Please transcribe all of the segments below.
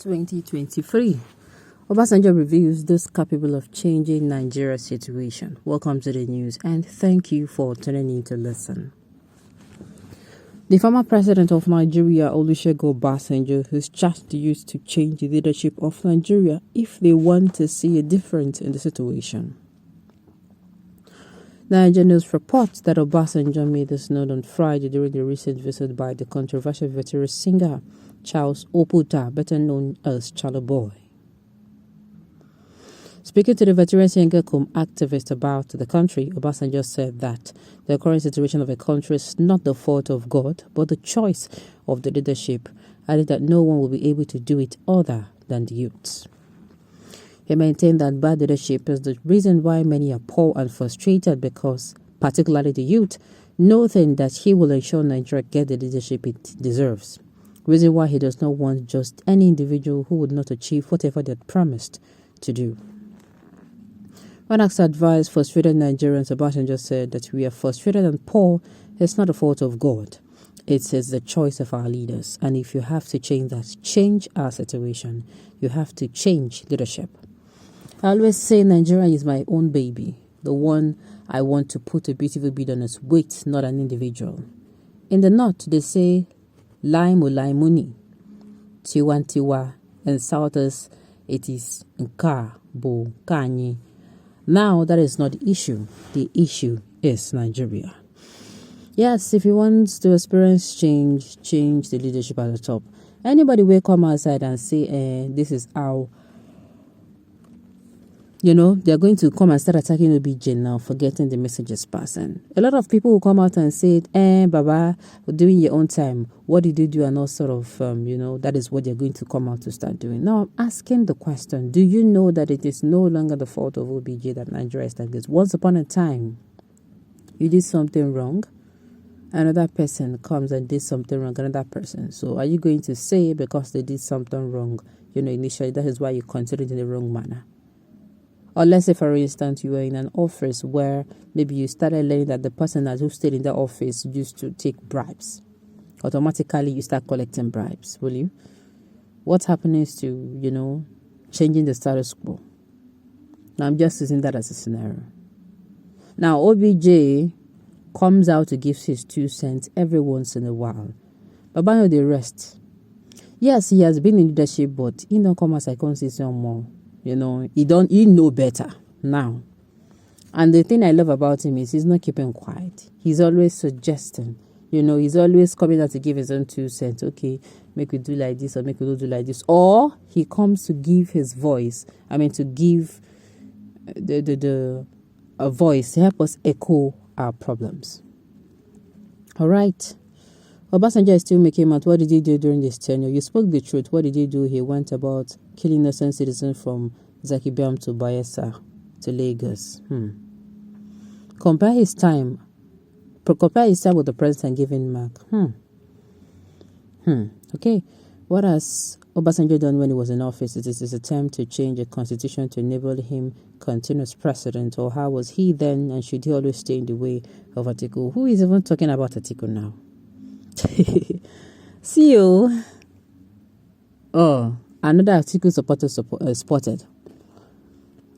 2023. Obasanjo reveals those capable of changing Nigeria's situation. Welcome to the news and thank you for tuning in to listen. The former president of Nigeria, Olusegun Obasanjo, has charged the youth to change the leadership of Nigeria if they want to see a difference in the situation. Nigerian News reports that Obasanjo made this note on Friday during the recent visit by the controversial veteran singer Charles Oputa, better known as Charlie Boy. Speaking to the veteran singer cum activist about the country, Obasanjo said that the current situation of a country is not the fault of God, but the choice of the leadership, adding that no one will be able to do it other than the youths. He maintained that bad leadership is the reason why many are poor and frustrated because, particularly the youth, noting that he will ensure Nigeria get the leadership it deserves. Reason why he does not want just any individual who would not achieve whatever they had promised to do. When asked to advise frustrated Nigerians, Obasanjo said that we are frustrated and poor. It's not the fault of God. It is the choice of our leaders. And if you have to change that, change our situation. You have to change leadership. I always say Nigeria is my own baby, the one I want to put a beautiful bead on its weight, not an individual. In the north, they say, Laimu Laimuni, Tiwantiwa, and southers, it is Nka, Bo, Kanyi. Now, that is not the issue. The issue is Nigeria. Yes, if you want to experience change, change the leadership at the top. Anybody will come outside and say, this is how, they're going to come and start attacking OBJ now, forgetting the messages passing. A lot of people will come out and say, Baba, doing your own time. What did you do? And all sort of, that is what they're going to come out to start doing. Now, I'm asking the question, do you know that it is no longer the fault of OBJ that Nigeria is like this? Once upon a time, you did something wrong. Another person comes and did something wrong, another person. So are you going to say because they did something wrong, initially, that is why you considered it in the wrong manner? Or let's say, for instance, you were in an office where maybe you started learning that the person who stayed in the office used to take bribes. Automatically, you start collecting bribes, will you? What happens to, changing the status quo? Now, I'm just using that as a scenario. Now, OBJ comes out to give his 2 cents every once in a while. But by the rest, yes, he has been in leadership, but he don't come as I can see some more. He know better now. And the thing I love about him is he's not keeping quiet. He's always suggesting. He's always coming out to give his own 2 cents. Okay, make we do like this or make we don't do like this. Or he comes to give his voice. To give a voice to help us echo our problems. All right. Obasanjo is still making out. What did he do during this tenure? You spoke the truth. What did he do? He went about killing innocent citizens from Zakibiam to Bayelsa to Lagos. Compare his time with the president and give him mark. Okay. What has Obasanjo done when he was in office? It is his attempt to change the constitution to enable him continue as president. Or how was he then, and should he always stay in the way of Atiku? Who is even talking about Atiku now? See you. Oh, another Atiku supporter spotted.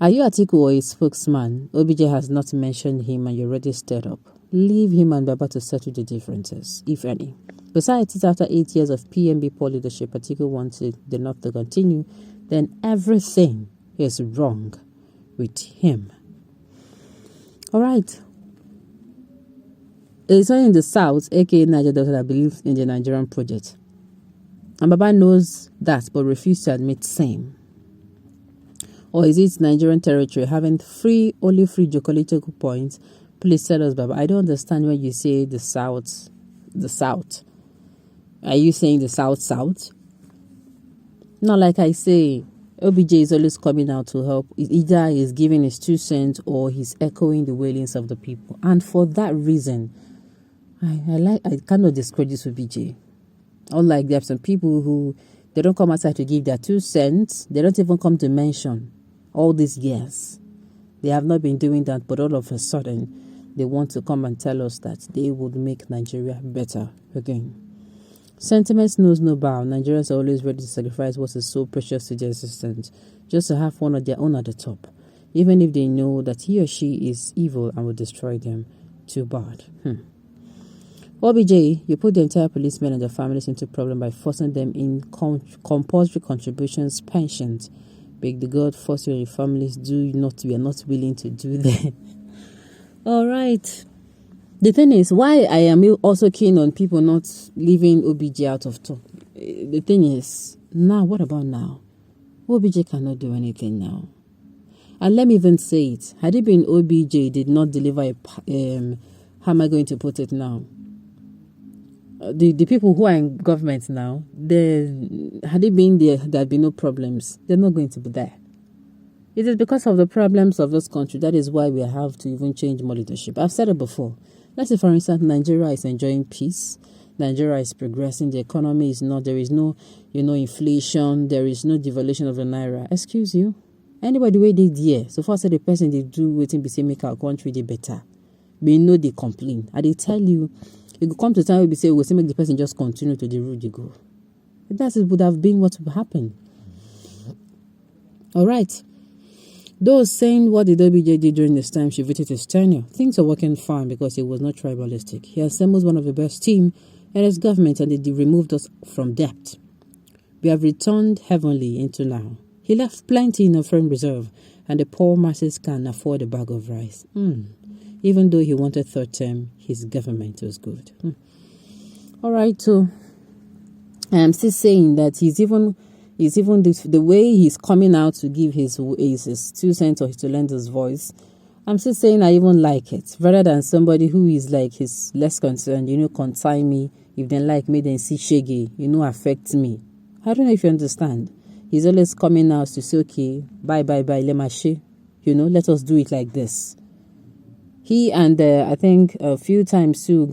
Are you Atiku or a spokesman? OBJ has not mentioned him and you're already stirred up. Leave him and Baba to settle the differences, if any. Besides it, after 8 years of PMB poor leadership, Atiku wanted the North to continue, then everything is wrong with him. All right. It's only in the South, aka Niger Delta, that believes in the Nigerian project. And Baba knows that, but refused to admit same. Or is it Nigerian territory having only free geopolitical points? Please tell us, Baba. I don't understand when you say the South. The South. Are you saying the South? Not like I say, OBJ is always coming out to help. Either he's giving his 2 cents or he's echoing the wailings of the people. And for that reason, I cannot discredit OBJ. Unlike there are some people who, they don't come outside to give their 2 cents. They don't even come to mention all these years. They have not been doing that, but all of a sudden, they want to come and tell us that they would make Nigeria better again. Sentiments knows no bound. Nigerians are always ready to sacrifice what is so precious to their existence just to have one of their own at the top, even if they know that he or she is evil and will destroy them. Too bad. OBJ, you put the entire policemen and their families into problem by forcing them in compulsory contributions, pensions. Beg the God force you and your families we are not willing to do that. All right. The thing is, why I am also keen on people not leaving OBJ out of talk. The thing is, now, what about now? OBJ cannot do anything now. And let me even say it. Had it been OBJ did not deliver how am I going to put it now? The people who are in government now, had it been there'd be no problems. They're not going to be there. It is because of the problems of this country. That is why we have to even change more leadership. I've said it before. Let's say, for instance, Nigeria is enjoying peace. Nigeria is progressing. The economy is not. There is no, inflation. There is no devaluation of the naira. Excuse you. Anybody where they there. So far, say the person they do waiting be say make our country they better. We know they complain. And they tell you, it could come to time where we say we say make the person just continue to the route they go. That would have been what would happen. All right. Those saying what did OBJ did during this time, she voted his tenure. Things are working fine because he was not tribalistic. He assembles one of the best team in his government and they removed us from debt. We have returned heavenly into now. He left plenty in a firm reserve and the poor masses can afford a bag of rice. Even though he wanted third term, his government was good. All right, so I'm still saying that he's even the way he's coming out to give his 2 cents or to lend his voice. I'm still saying I even like it rather than somebody who is like he's less concerned. Consign me if they like me, then see shaggy. Affect me. I don't know if you understand. He's always coming out to say, okay, bye, let my share. Let us do it like this. He and I think a few times too,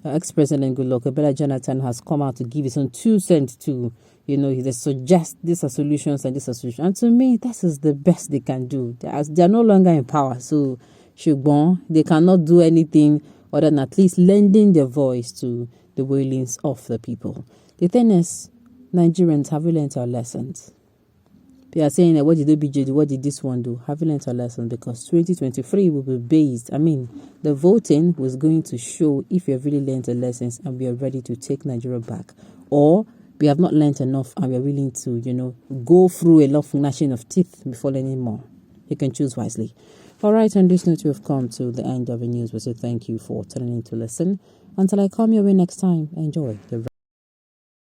ex-President Goodluck Bella Jonathan has come out to give his own 2 cents to, they suggest these are solutions and these are solutions. And to me, that is the best they can do. They are no longer in power. So, they cannot do anything other than at least lending their voice to the wailings of the people. The thing is, Nigerians, have we learned our lessons? They are saying that what did OBJ do? What did this one do? Have we learned our lesson? Because 2023 will be based. The voting was going to show if we have really learned the lessons and we are ready to take Nigeria back, or we have not learned enough and we are willing to, go through a lot of gnashing of teeth before learning more. You can choose wisely. All right, on this note, we have come to the end of the news. We say thank you for tuning in to listen. Until I come your way next time, enjoy the